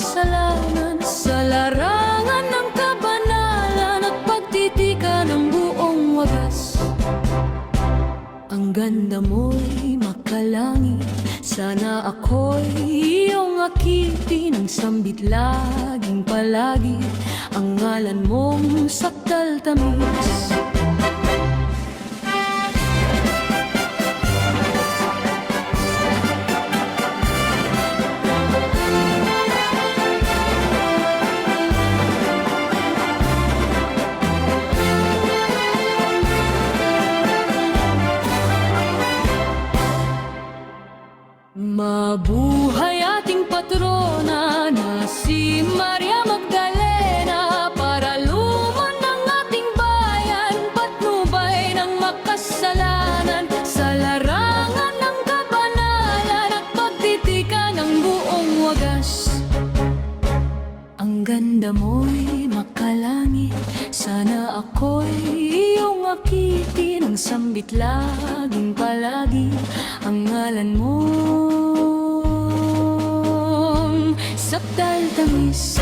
makasalanan, sa larangan ng kabanalan at pagtitika ng buong wagas. Ang ganda mo'y makalangit, sana ako'y iyong akitin. Ang sambit laging palagi, ang ngalan mong sakdal tamis. Mabuhay ating patrona na si Maria Magdalena, para lumon ng ating bayan, patnubay ng makasalanan, sa larangan ng kabanalan at pagtitika ng buong wagas. Ang ganda mo'y makalangit, sana ako'y iyong akitin. Ang sambit laging palagi, ang ngalan mong sakdal tamis.